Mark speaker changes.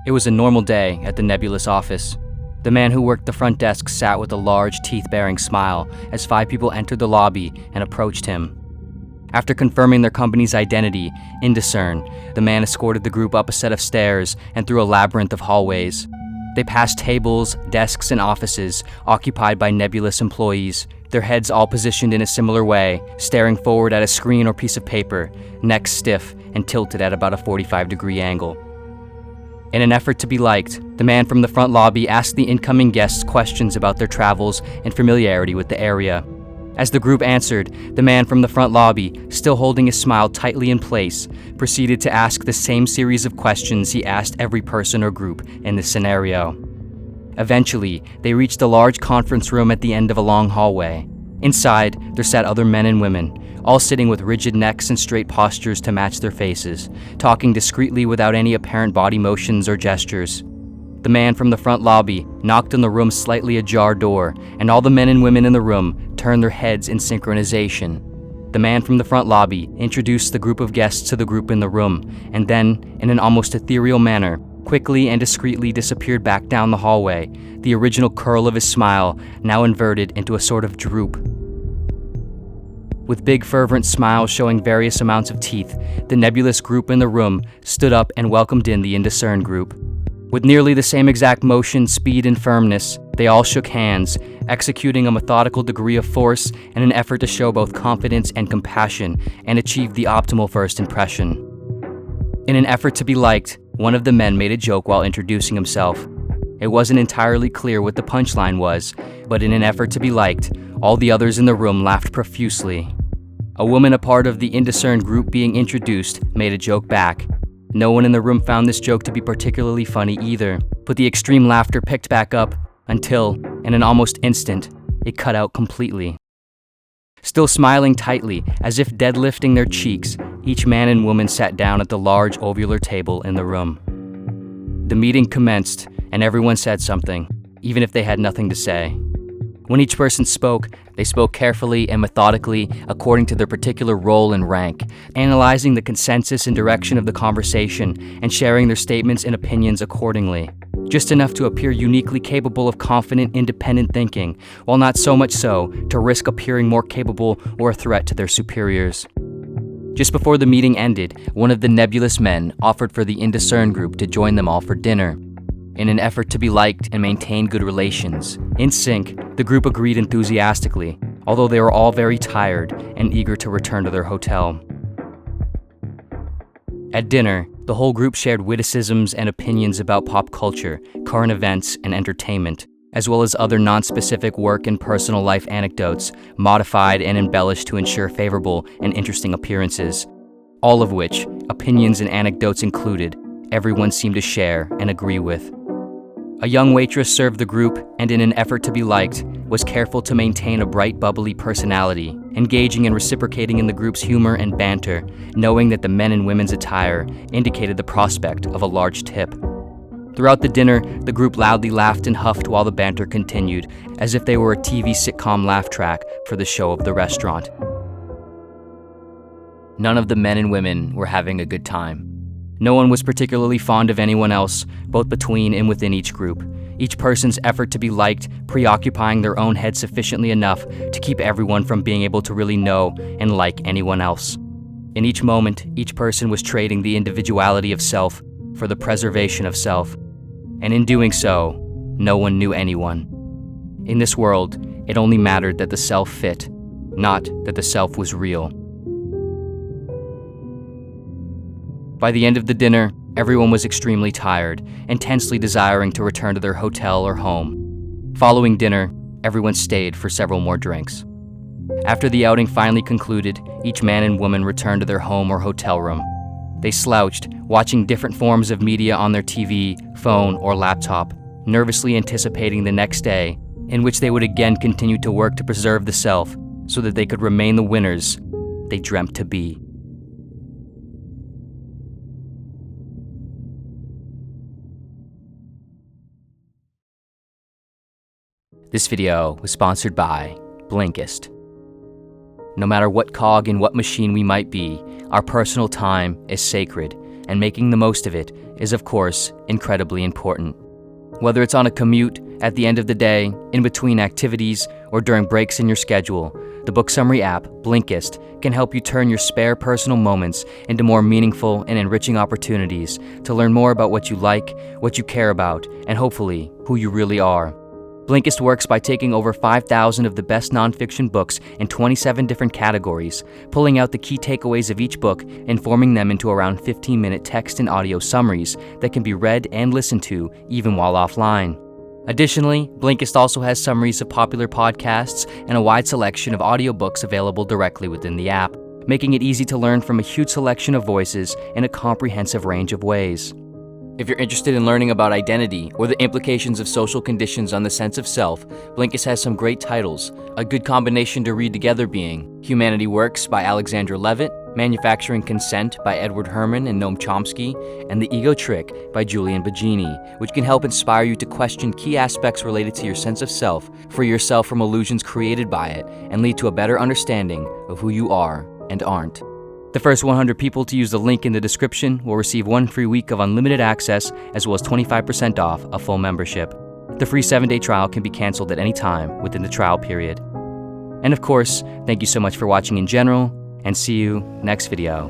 Speaker 1: It was a normal day at the nebulous office. The man who worked the front desk sat with a large, teeth-baring smile as 5 people entered the lobby and approached him. After confirming their company's identity, Indiscern, the man escorted the group up a set of stairs and through a labyrinth of hallways. They passed tables, desks, and offices occupied by nebulous employees, their heads all positioned in a similar way, staring forward at a screen or piece of paper, necks stiff and tilted at about a 45-degree angle. In an effort to be liked, the man from the front lobby asked the incoming guests questions about their travels and familiarity with the area. As the group answered, the man from the front lobby, still holding his smile tightly in place, proceeded to ask the same series of questions he asked every person or group in this scenario. Eventually, they reached a large conference room at the end of a long hallway. Inside, there sat other men and women, all sitting with rigid necks and straight postures to match their faces, talking discreetly without any apparent body motions or gestures. The man from the front lobby knocked on the room's slightly ajar door, and all the men and women in the room turned their heads in synchronization. The man from the front lobby introduced the group of guests to the group in the room, and then, in an almost ethereal manner, quickly and discreetly disappeared back down the hallway, the original curl of his smile now inverted into a sort of droop. With big, fervent smiles showing various amounts of teeth, the nebulous group in the room stood up and welcomed in the Indiscern group. With nearly the same exact motion, speed, and firmness, they all shook hands, executing a methodical degree of force in an effort to show both confidence and compassion and achieve the optimal first impression. In an effort to be liked, one of the men made a joke while introducing himself. It wasn't entirely clear what the punchline was, but in an effort to be liked, all the others in the room laughed profusely. A woman a part of the Indiscern group being introduced made a joke back. No one in the room found this joke to be particularly funny either, but the extreme laughter picked back up until, in an almost instant, it cut out completely. Still smiling tightly, as if deadlifting their cheeks, each man and woman sat down at the large ovular table in the room. The meeting commenced, and everyone said something, even if they had nothing to say. When each person spoke, they spoke carefully and methodically according to their particular role and rank, analyzing the consensus and direction of the conversation and sharing their statements and opinions accordingly. Just enough to appear uniquely capable of confident, independent thinking, while not so much so to risk appearing more capable or a threat to their superiors. Just before the meeting ended, one of the nebulous men offered for the Indiscern group to join them all for dinner. In an effort to be liked and maintain good relations, in sync, the group agreed enthusiastically, although they were all very tired and eager to return to their hotel. At dinner, the whole group shared witticisms and opinions about pop culture, current events, and entertainment, as well as other non-specific work and personal life anecdotes, modified and embellished to ensure favorable and interesting appearances. All of which, opinions and anecdotes included, everyone seemed to share and agree with. A young waitress served the group and, in an effort to be liked, was careful to maintain a bright, bubbly personality, engaging and reciprocating in the group's humor and banter, knowing that the men and women's attire indicated the prospect of a large tip. Throughout the dinner, the group loudly laughed and huffed while the banter continued, as if they were a TV sitcom laugh track for the show of the restaurant. None of the men and women were having a good time. No one was particularly fond of anyone else, both between and within each group. Each person's effort to be liked preoccupying their own head sufficiently enough to keep everyone from being able to really know and like anyone else. In each moment, each person was trading the individuality of self for the preservation of self. And in doing so, no one knew anyone. In this world, it only mattered that the self fit, not that the self was real. By the end of the dinner, everyone was extremely tired, intensely desiring to return to their hotel or home. Following dinner, everyone stayed for several more drinks. After the outing finally concluded, each man and woman returned to their home or hotel room. They slouched, watching different forms of media on their TV, phone, or laptop, nervously anticipating the next day, in which they would again continue to work to preserve the self so that they could remain the winners they dreamt to be. This video was sponsored by Blinkist. No matter what cog in what machine we might be, our personal time is sacred, and making the most of it is, of course, incredibly important. Whether it's on a commute, at the end of the day, in between activities, or during breaks in your schedule, the book summary app, Blinkist, can help you turn your spare personal moments into more meaningful and enriching opportunities to learn more about what you like, what you care about, and hopefully, who you really are. Blinkist works by taking over 5,000 of the best nonfiction books in 27 different categories, pulling out the key takeaways of each book and forming them into around 15-minute text and audio summaries that can be read and listened to even while offline. Additionally, Blinkist also has summaries of popular podcasts and a wide selection of audiobooks available directly within the app, making it easy to learn from a huge selection of voices in a comprehensive range of ways. If you're interested in learning about identity or the implications of social conditions on the sense of self, Blinkist has some great titles, a good combination to read together being Humanity Works by Alexandra Levitt, Manufacturing Consent by Edward Herman and Noam Chomsky, and The Ego Trick by Julian Baggini, which can help inspire you to question key aspects related to your sense of self, free yourself from illusions created by it, and lead to a better understanding of who you are and aren't. The first 100 people to use the link in the description will receive 1 free week of unlimited access as well as 25% off a full membership. The free 7-day trial can be canceled at any time within the trial period. And of course, thank you so much for watching in general, and see you next video.